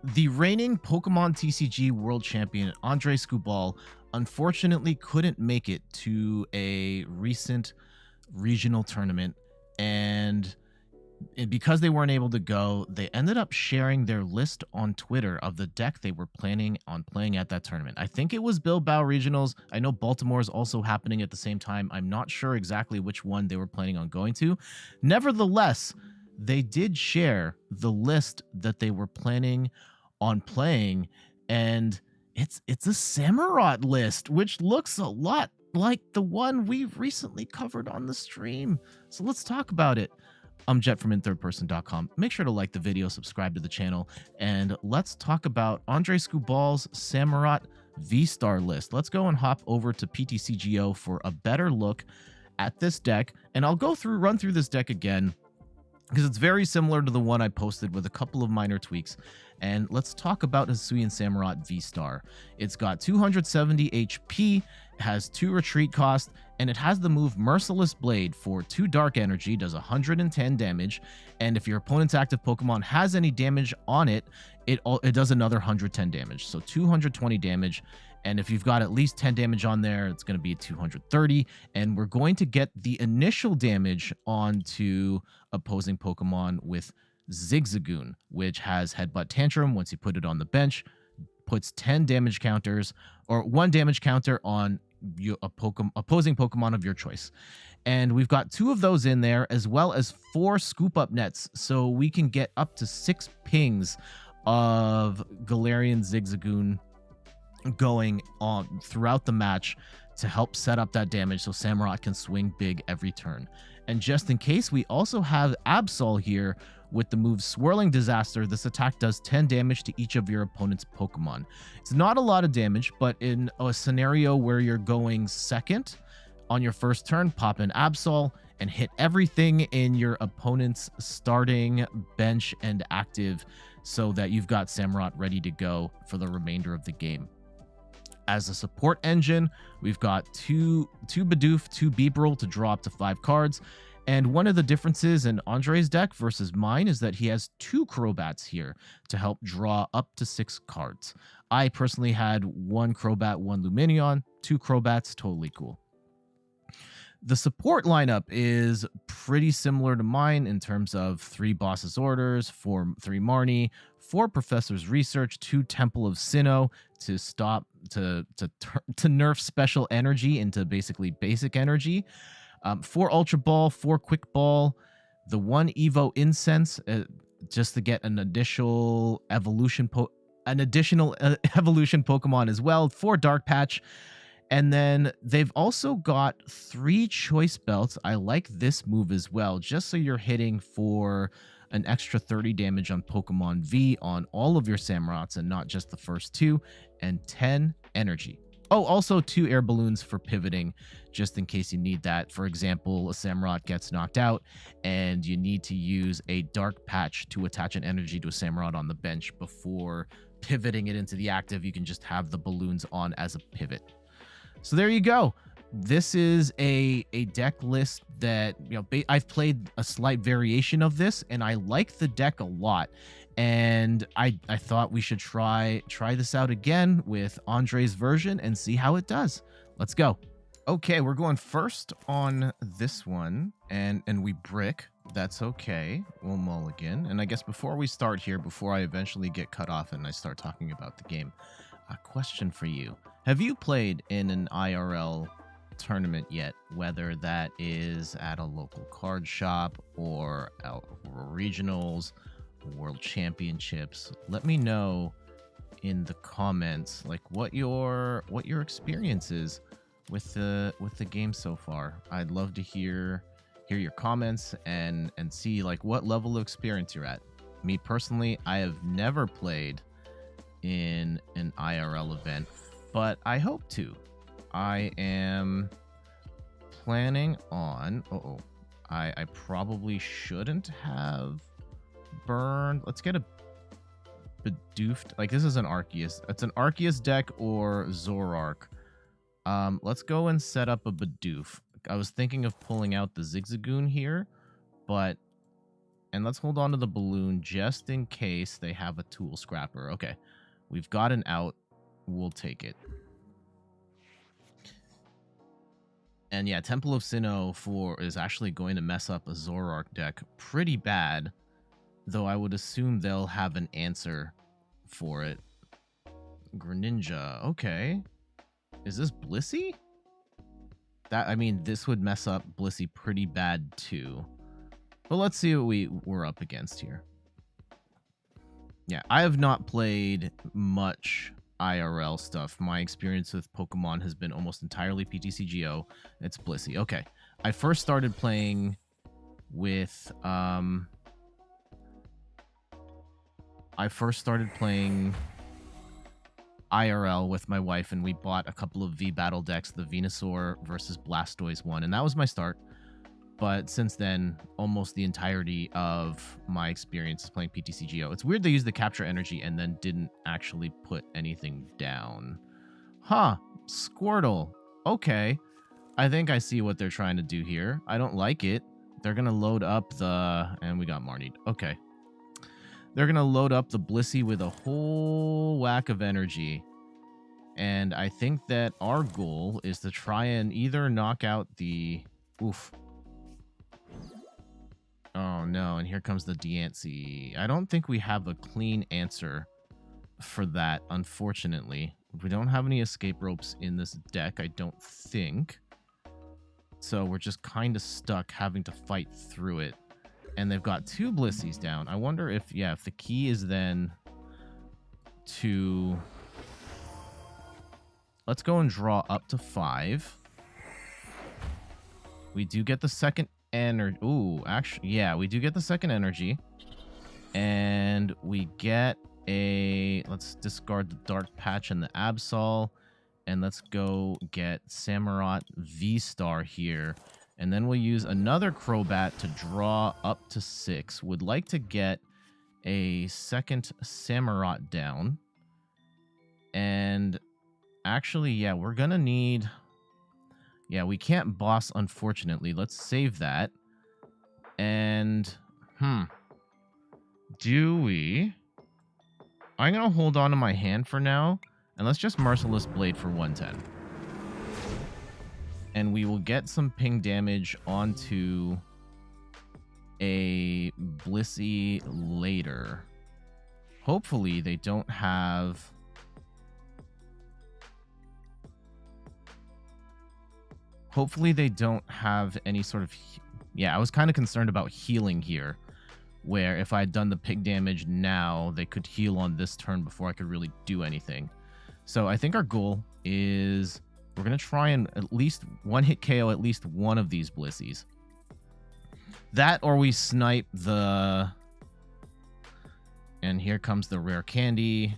The reigning Pokemon TCG World Champion Ondrej Skubal unfortunately couldn't make it to a recent regional tournament, and because they weren't able to go, they ended up sharing their list on Twitter of the deck they were planning on playing at that tournament. I think it was Bilbao Regionals. I know Baltimore is also happening at the same time. I'm not sure exactly which one they were planning on going to. Nevertheless, they did share the list that they were planning on playing, and it's a Samurott list, which looks a lot like the one we recently covered on the stream. So let's talk about it. I'm Jet from inthirdperson.com. Make sure to like the video, subscribe to the channel, and let's talk about Ondrej Skubal's Samurott VSTAR list. Let's go and hop over to PTCGO for a better look at this deck, and I'll run through this deck again because it's very similar to the one I posted with a couple of minor tweaks. And let's talk about Hisuian Samurott VSTAR. It's got 270 HP, has 2 retreat cost, and it has the move Merciless Blade for 2 dark energy, does 110 damage, and if your opponent's active Pokemon has any damage on it, it does another 110 damage, so 220 damage. And if you've got at least 10 damage on there, it's going to be 230. And we're going to get the initial damage onto opposing Pokemon with Zigzagoon, which has Headbutt Tantrum. Once you put it on the bench, puts 10 damage counters, or 1 damage counter on opposing Pokemon of your choice. And we've got 2 of those in there, as well as 4 scoop up nets, so we can get up to 6 pings of Galarian Zigzagoon going on throughout the match to help set up that damage so Samurott can swing big every turn. And just in case, we also have Absol here with the move Swirling Disaster. This attack does 10 damage to each of your opponent's Pokemon. It's not a lot of damage, but in a scenario where you're going second on your first turn, pop in Absol and hit everything in your opponent's starting bench and active so that you've got Samurott ready to go for the remainder of the game. As a support engine, we've got two Bidoof, 2 Bibarel to draw up to 5 cards. And one of the differences in Ondrej's deck versus mine is that he has 2 Crobats here to help draw up to 6 cards. I personally had 1 Crobat, 1 Lumineon, 2 Crobats, totally cool. The support lineup is pretty similar to mine in terms of 3 Boss's Orders, 3 Marnie, 4 Professor's Research, 2 Temple of Sinnoh to nerf special energy into basically basic energy, 4 Ultra Ball, 4 Quick Ball, the 1 Evo Incense just to get an additional evolution Pokemon as well, 4 Dark Patch. And then they've also got 3 Choice Belts. I like this move as well, just so you're hitting for an extra 30 damage on Pokemon V on all of your Samurotts and not just the first 2, and 10 energy. Oh, also 2 air balloons for pivoting, just in case you need that. For example, a Samurott gets knocked out and you need to use a Dark Patch to attach an energy to a Samurott on the bench before pivoting it into the active. You can just have the balloons on as a pivot. So there you go. This is a deck list that, you know, I've played a slight variation of this, and I like the deck a lot. And I thought we should try this out again with Ondrej's version and see how it does. Let's go. Okay, we're going first on this one, and we brick. That's okay. We'll mulligan. And I guess before we start here, before I eventually get cut off and I start talking about the game, a question for you. Have you played in an IRL tournament yet, whether that is at a local card shop or out regionals, world championships? Let me know in the comments like what your experience is with the game so far. I'd love to hear your comments and see like what level of experience you're at. Me personally, I have never played in an IRL event, but I hope to. I am planning on... I probably shouldn't have burned... Let's get a Bidoof... Like, this is an Arceus. It's an Arceus deck or Zoroark. Let's go and set up a Bidoof. I was thinking of pulling out the Zigzagoon here, but And let's hold on to the balloon just in case they have a tool scrapper. Okay. We've got an out. We'll take it. And yeah, Temple of Sinnoh is actually going to mess up a Zoroark deck pretty bad. Though I would assume they'll have an answer for it. Greninja. Okay. Is this Blissey? I mean, this would mess up Blissey pretty bad too. But let's see what we're up against here. Yeah, I have not played much IRL stuff. My experience with Pokemon has been almost entirely PTCGO. It's Blissey. Okay. I first started playing with IRL with my wife, and we bought a couple of V-Battle decks, the Venusaur versus Blastoise one, and that was my start. But since then, almost the entirety of my experience is playing PTCGO. It's weird they used the Capture Energy and then didn't actually put anything down. Huh, Squirtle. Okay, I think I see what they're trying to do here. I don't like it. They're going to load up the... And we got Marnie. Okay. They're going to load up the Blissey with a whole whack of energy. And I think that our goal is to try and either knock out the... Oof. Oh, no. And here comes the Diancie. I don't think we have a clean answer for that, unfortunately. We don't have any escape ropes in this deck, I don't think. So we're just kind of stuck having to fight through it. And they've got two Blissies down. I wonder if, yeah, if the key is then to... Let's go and draw up to 5. We do get the second energy. Ooh, actually, yeah, we do get the second energy. And we get a... Let's discard the Dark Patch and the Absol. And let's go get Samurott VSTAR here. And then we'll use another Crobat to draw up to 6. Would like to get a second Samurott down. And actually, yeah, we're going to need... Yeah, we can't boss, unfortunately. Let's save that. And, do we... I'm going to hold on to my hand for now. And let's just Merciless Blade for 110. And we will get some ping damage onto a Blissey later. Hopefully they don't have... Hopefully they don't have any sort of... Yeah, I was kind of concerned about healing here. Where if I had done the pig damage now, they could heal on this turn before I could really do anything. So I think our goal is... We're going to try and at least one-hit KO at least one of these Blissies. That or we snipe the... And here comes the rare candy.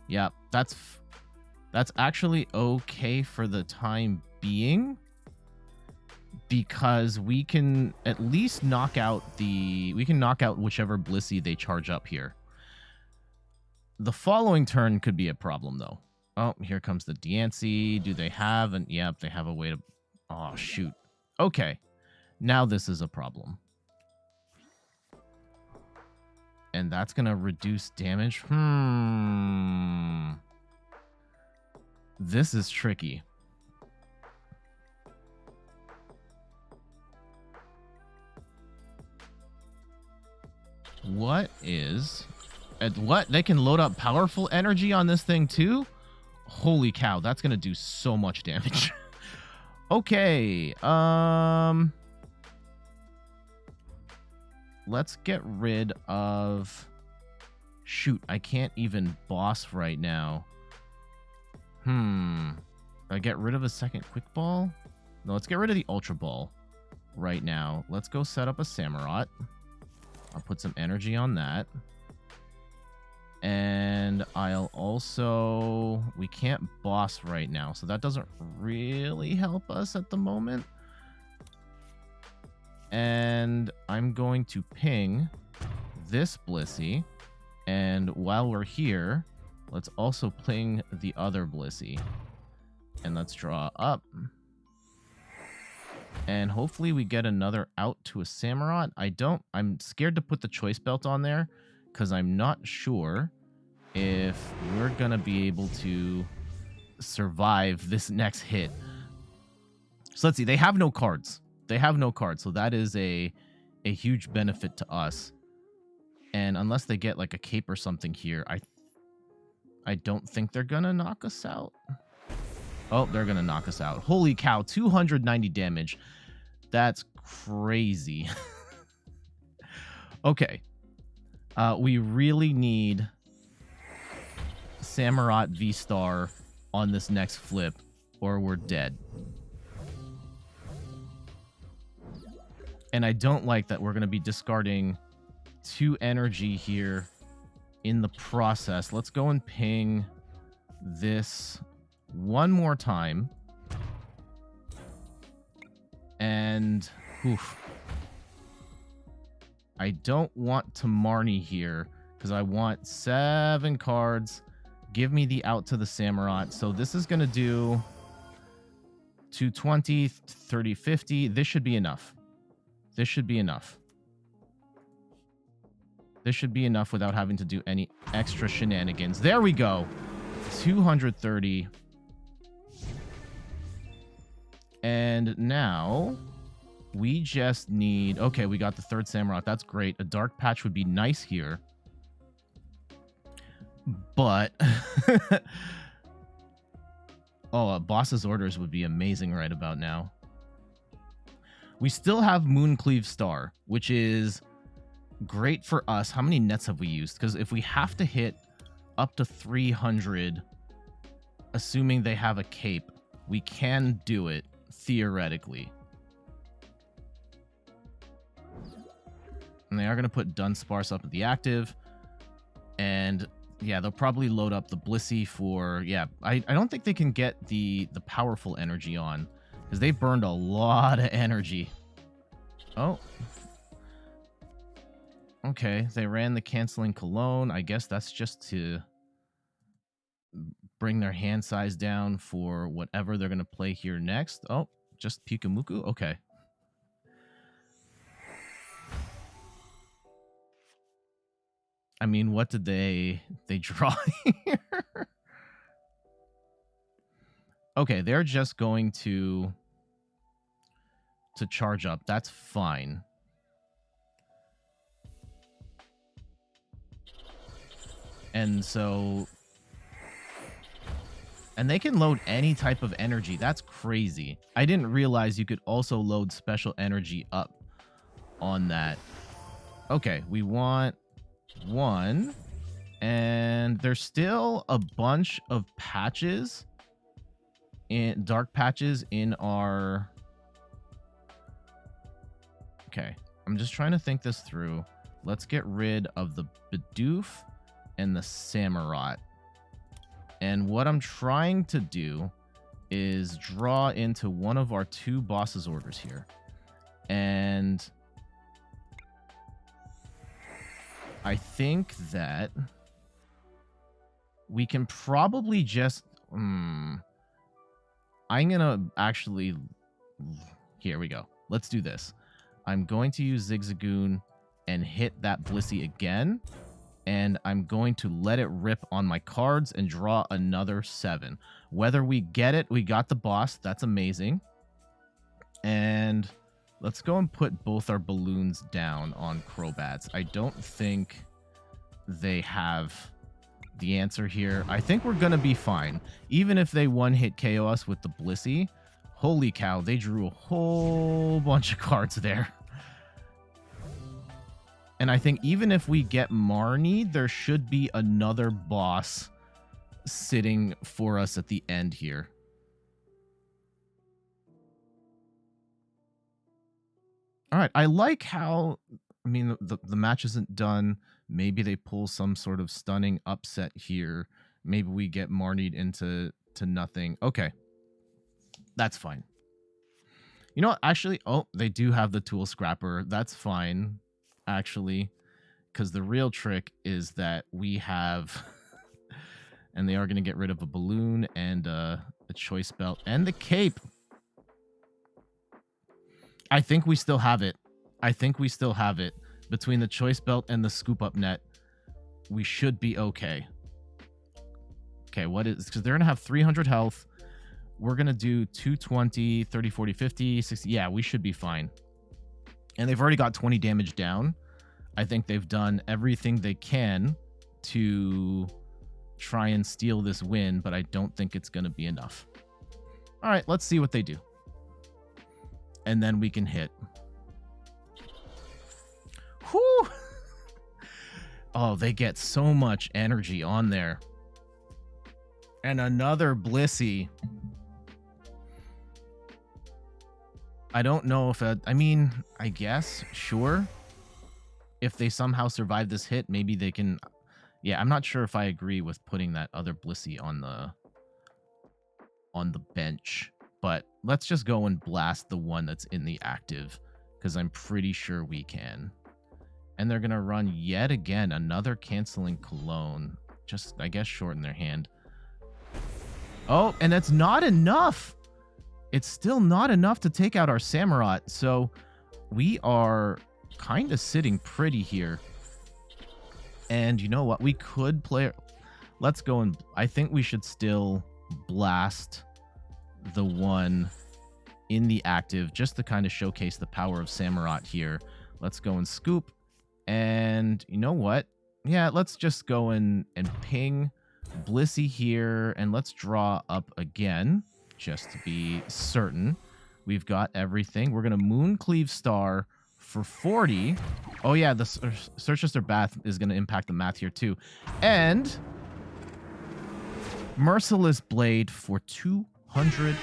Yeah, that's actually okay for the time being. Because we can at least knock out the... We can knock out whichever Blissey they charge up here. The following turn could be a problem, though. Oh, here comes the Diancie. Do they have an... Yep, they have a way to... Oh, shoot. Okay. Now this is a problem. And that's going to reduce damage. This is tricky. What is... What? They can load up powerful energy on this thing, too? Holy cow, that's going to do so much damage. Okay, let's get rid of... Shoot, I can't even boss right now. I get rid of a second Quick Ball? No, let's get rid of the Ultra Ball right now. Let's go set up a Samurott. I'll put some energy on that. And I'll also... We can't boss right now, so that doesn't really help us at the moment. And I'm going to ping this Blissey. And while we're here, let's also ping the other Blissey. And let's draw up. And hopefully we get another out to a Samurott. I'm scared to put the Choice Belt on there because I'm not sure if we're going to be able to survive this next hit. So let's see. They have no cards. They have no cards. So that is a huge benefit to us. And unless they get like a cape or something here, I don't think they're going to knock us out. Oh, they're going to knock us out. Holy cow, 290 damage. That's crazy. Okay. We really need Samurott VSTAR on this next flip, or we're dead. And I don't like that we're going to be discarding 2 energy here in the process. Let's go and ping this one more time. And oof, I don't want to Marnie here because I want 7 cards. Give me the out to the Samurott. So this is going to do 220, 30, 50. This should be enough. This should be enough. This should be enough without having to do any extra shenanigans. There we go. 230. And now we just need... Okay, we got the 3rd Samurott. That's great. A Dark Patch would be nice here. But... oh, a Boss's Orders would be amazing right about now. We still have Mooncleave Star, which is great for us. How many nets have we used? Because if we have to hit up to 300, assuming they have a cape, we can do it, theoretically. And they are going to put Dunsparce up at the active. And yeah, they'll probably load up the Blissey for... Yeah, I don't think they can get the powerful energy on, because they burned a lot of energy. Oh. Okay, they ran the Canceling Cologne. I guess that's just to bring their hand size down for whatever they're going to play here next. Oh, just Pikamuku? Okay. I mean, what did they draw here? Okay, they're just going to charge up. That's fine. And so... And they can load any type of energy. That's crazy. I didn't realize you could also load special energy up on that. Okay, we want 1. And there's still a bunch of patches, dark patches in our... Okay, I'm just trying to think this through. Let's get rid of the Bidoof and the Samurott. And what I'm trying to do is draw into one of our 2 Boss's Orders here. And I think that we can probably just... I'm going to actually... Here we go. Let's do this. I'm going to use Zigzagoon and hit that Blissey again. And I'm going to let it rip on my cards and draw another 7. Whether we get it, we got the boss. That's amazing. And let's go and put both our balloons down on Crobats. I don't think they have the answer here. I think we're going to be fine. Even if they one-hit KO us with the Blissey, holy cow, they drew a whole bunch of cards there. And I think even if we get Marnie, there should be another boss sitting for us at the end here. All right, I like how, I mean, the match isn't done. Maybe they pull some sort of stunning upset here. Maybe we get Marnied into nothing. Okay, that's fine. You know what? Actually, oh, they do have the Tool Scrapper. That's fine, actually, because the real trick is that we have, and they are going to get rid of a balloon and a Choice Belt and the cape. I think we still have it. I think we still have it. Between the Choice Belt and the Scoop Up Net, we should be okay. Okay, what is... Because they're going to have 300 health. We're going to do 220, 30, 40, 50, 60. Yeah, we should be fine. And they've already got 20 damage down. I think they've done everything they can to try and steal this win, but I don't think it's going to be enough. All right, let's see what they do. And then we can hit. Whew! Oh, they get so much energy on there. And another Blissey. I don't know if... I mean, I guess, sure. If they somehow survive this hit, maybe they can... Yeah, I'm not sure if I agree with putting that other Blissey on the bench. But let's just go and blast the one that's in the active, because I'm pretty sure we can. And they're going to run yet again another canceling cologne. Just, I guess, shorten their hand. Oh, and that's not enough. It's still not enough to take out our Samurott. So we are kind of sitting pretty here. And you know what? We could play... Let's go and... I think we should still blast the one in the active just to kind of showcase the power of Samurott here. Let's go and scoop. And you know what? Yeah, let's just go and ping Blissey here. And let's draw up again just to be certain. We've got everything. We're going to Mooncleave Star for 40. Oh, yeah, the Surchester Bath is going to impact the math here, too. And Merciless Blade for 230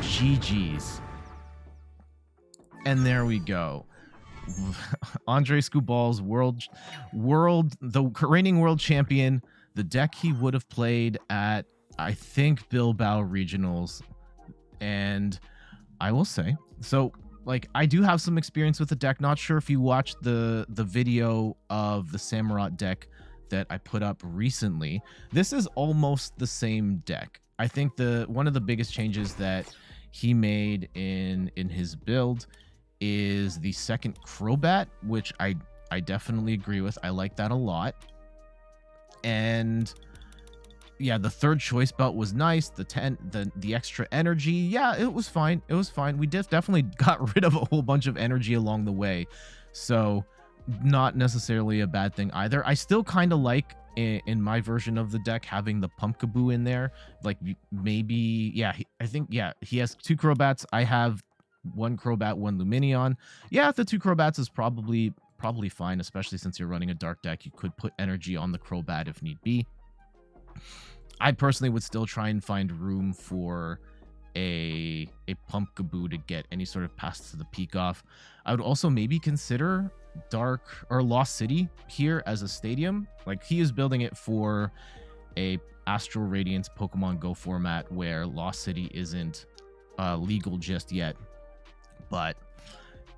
GGs. And there we go. Ondrej Skubal's the reigning world champion, the deck he would have played at, I think, Bilbao Regionals. And I will say, so, like, I do have some experience with the deck. Not sure if you watched the video of the Samurott deck that I put up recently. This is almost the same deck. I think one of the biggest changes that he made in his build is the second Crobat, which I definitely agree with. I like that a lot. And yeah, the third Choice Belt was nice. The extra energy, yeah, it was fine. It was fine. We definitely got rid of a whole bunch of energy along the way. So not necessarily a bad thing either. I still kind of like, in my version of the deck, having the Pumpkaboo in there. Like, maybe, yeah, I think, yeah, he has 2 Crobats. I have 1 Crobat, 1 Lumineon. Yeah, the 2 Crobats is probably fine, especially since you're running a dark deck. You could put energy on the Crobat if need be. I personally would still try and find room for a Pumpkaboo to get any sort of pass to the peak off. I would also maybe consider Dark or Lost City here as a stadium. Like, he is building it for a Astral Radiance Pokemon Go format where Lost City isn't legal just yet. But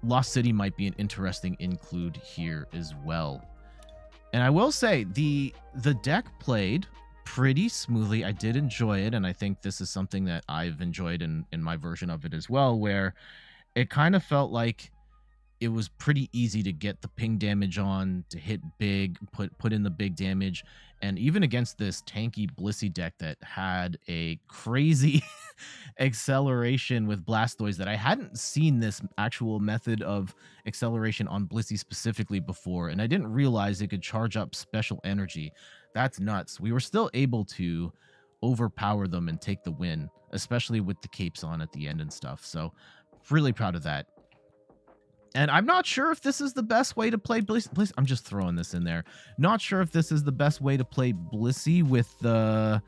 Lost City might be an interesting include here as well. And I will say, the deck played pretty smoothly. I did enjoy it, and I think this is something that I've enjoyed in my version of it as well, where it kind of felt like it was pretty easy to get the ping damage on, to hit big, put in the big damage. And even against this tanky Blissey deck that had a crazy acceleration with Blastoise, that I hadn't seen this actual method of acceleration on Blissey specifically before, and I didn't realize it could charge up special energy. That's nuts. We were still able to overpower them and take the win, especially with the capes on at the end and stuff. So really proud of that. And I'm not sure if this is the best way to play Blissey. I'm just throwing this in there. Not sure if this is the best way to play Blissey with the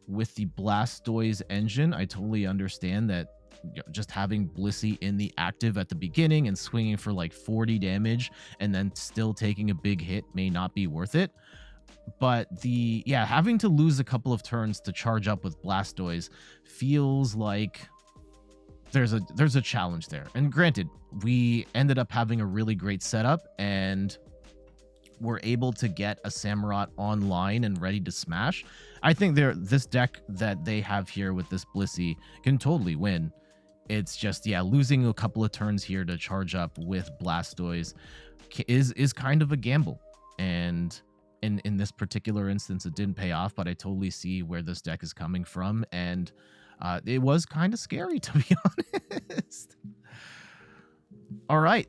Blastoise engine. I totally understand that, you know, just having Blissey in the active at the beginning and swinging for like 40 damage and then still taking a big hit may not be worth it. But having to lose a couple of turns to charge up with Blastoise feels like there's a challenge there. And granted, we ended up having a really great setup and were able to get a Samurott online and ready to smash. I think this deck that they have here with this Blissey can totally win. It's just, yeah, losing a couple of turns here to charge up with Blastoise is kind of a gamble. And in this particular instance, it didn't pay off, but I totally see where this deck is coming from. And it was kind of scary, to be honest. All right,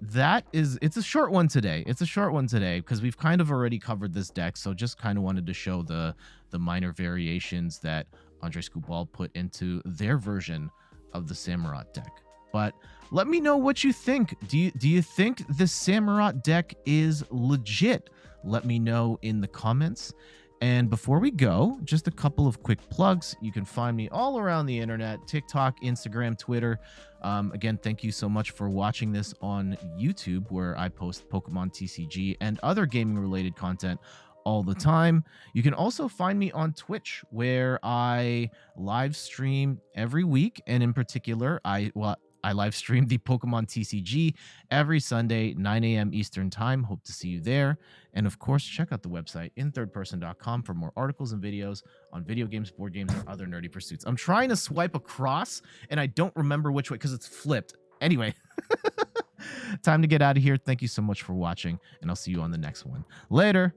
it's a short one today. It's a short one today because we've kind of already covered this deck. So just kind of wanted to show the minor variations that Ondrej Skubal put into their version of the Samurott deck. But let me know what you think. Do you think the Samurott deck is legit? Let me know in the comments. And before we go, just a couple of quick plugs. You can find me all around the internet: TikTok, Instagram, Twitter. Again, thank you so much for watching this on YouTube, where I post Pokemon TCG and other gaming related content all the time. You can also find me on Twitch, where I live stream every week, and in particular, I live stream the Pokemon TCG every Sunday, 9 a.m. Eastern Time. Hope to see you there. And of course, check out the website inthirdperson.com for more articles and videos on video games, board games, and other nerdy pursuits. I'm trying to swipe across, and I don't remember which way because it's flipped. Anyway, time to get out of here. Thank you so much for watching, and I'll see you on the next one. Later.